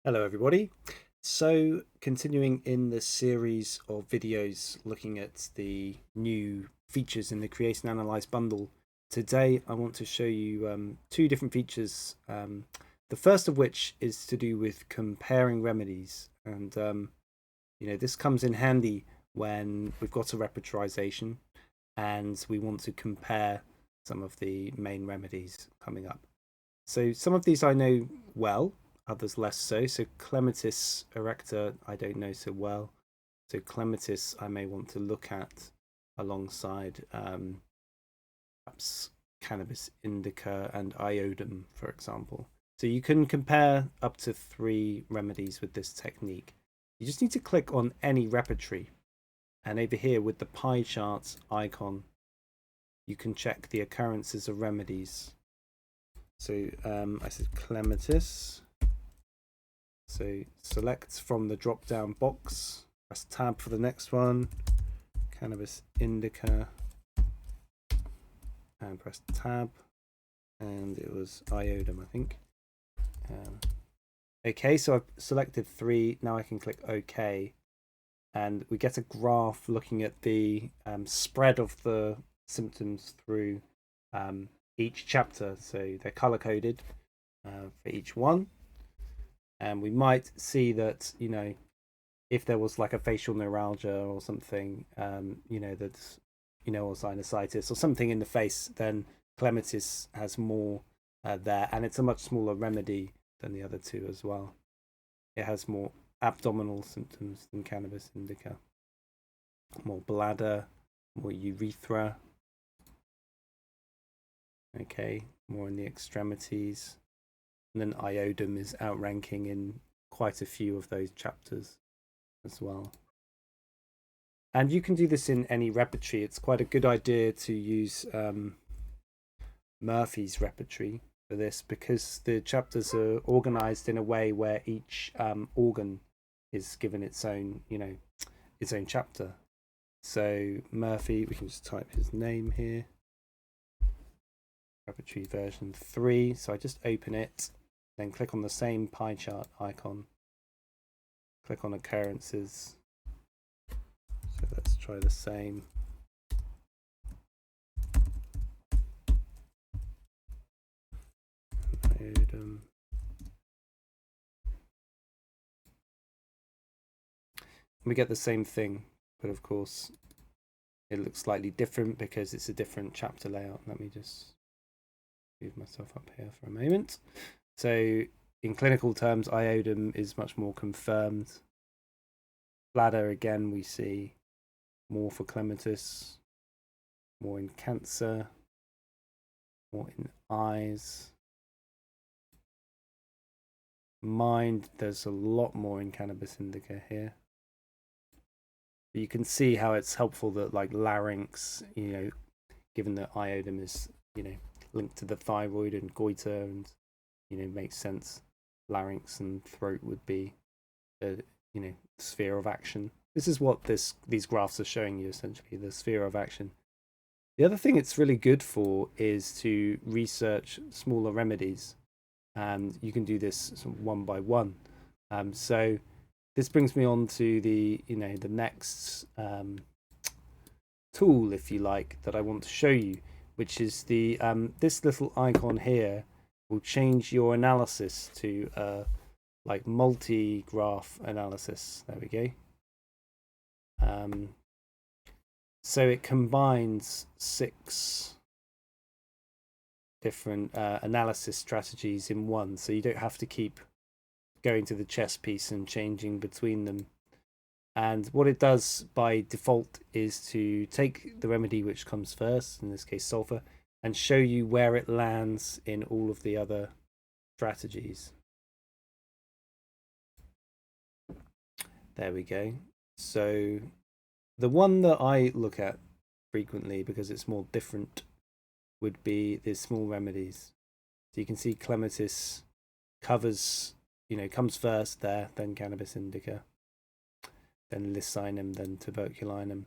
Hello everybody. So continuing in the series of videos looking at the new features in the Create and Analyze bundle, today I want to show you two different features. The first of which is to do with comparing remedies, and this comes in handy when we've got a repertorisation and we want to compare some of the main remedies coming up. So some of these I know well, others less so. So Clematis erecta I don't know so well. So Clematis I may want to look at alongside perhaps Cannabis indica and Iodum, for example. So you can compare up to 3 remedies with this technique. You just need to click on any repertory, and over here with the pie charts icon you can check the occurrences of remedies. So I said Clematis. So select from the drop down box, press tab for the next one, Cannabis indica, and press tab, and it was Iodum, I think. Okay, so I've selected 3. Now I can click OK, and we get a graph looking at the spread of the symptoms through each chapter. So they're color coded for each one, and we might see that if there was like a facial neuralgia or something, that's or sinusitis or something in the face, then Clematis has more there, and it's a much smaller remedy than the other two as well. It has more abdominal symptoms than Cannabis indica, more bladder, more urethra. Okay, more in the extremities. And then Iodum is outranking in quite a few of those chapters as well. And you can do this in any repertory. It's quite a good idea to use Murphy's repertory for this, because the chapters are organized in a way where each organ is given its own chapter. So Murphy, we can just type his name here, repertory version 3. So I just open it, then click on the same pie chart icon, click on occurrences. So let's try the same. We get the same thing, but of course it looks slightly different because it's a different chapter layout. Let me just move myself up here for a moment. So in clinical terms, Iodum is much more confirmed. Bladder, again, we see more for Clematis, more in cancer, more in eyes. Mind, there's a lot more in Cannabis indica here. But you can see how it's helpful that like larynx, given that Iodum is, linked to the thyroid and goiter, and makes sense. Larynx and throat would be the sphere of action. This is what these graphs are showing you, essentially, the sphere of action. The other thing it's really good for is to research smaller remedies, and you can do this one by one. So this brings me on to the next tool, if you like, that I want to show you, which is the this little icon here will change your analysis to like multi-graph analysis. There we go. So it combines 6 different analysis strategies in one, so you don't have to keep going to the chess piece and changing between them. And what it does by default is to take the remedy which comes first, in this case sulfur, and show you where it lands in all of the other strategies. There we go. So the one that I look at frequently, because it's more different, would be the small remedies. So you can see Clematis covers, comes first there, then Cannabis indica, then Lysinum, then Tuberculinum.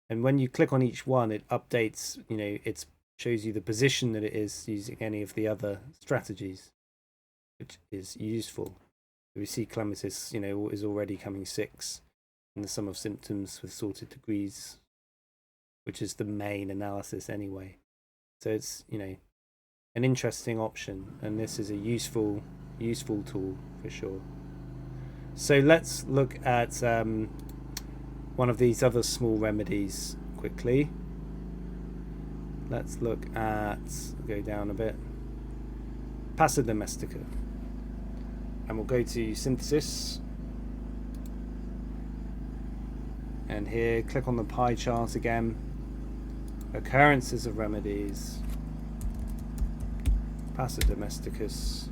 And when you click on each one, it updates, it shows you the position that it is using any of the other strategies, which is useful. We see clematis, you know, is already coming 6 in the sum of symptoms with sorted degrees, which is the main analysis anyway. So it's, you know, an interesting option, and this is a useful tool for sure. So let's look at one of these other small remedies quickly. Let's look at, go down a bit, Passa domestica, and we'll go to synthesis, and here click on the pie chart again, occurrences of remedies, Passa domesticus,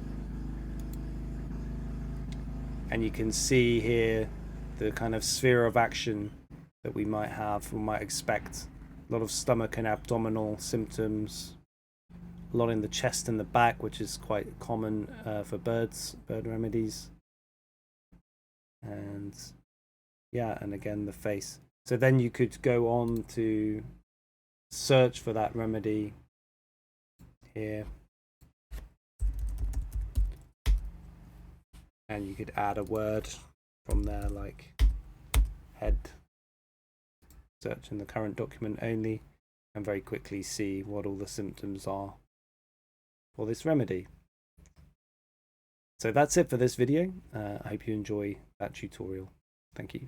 and you can see here the kind of sphere of action that we might have, we might expect. A lot of stomach and abdominal symptoms, a lot in the chest and the back, which is quite common for bird remedies, and yeah, and again the face. So then you could go on to search for that remedy here, and you could add a word from there, like head, search in the current document only, and very quickly see what all the symptoms are for this remedy. So that's it for this video. I hope you enjoy that tutorial. Thank you.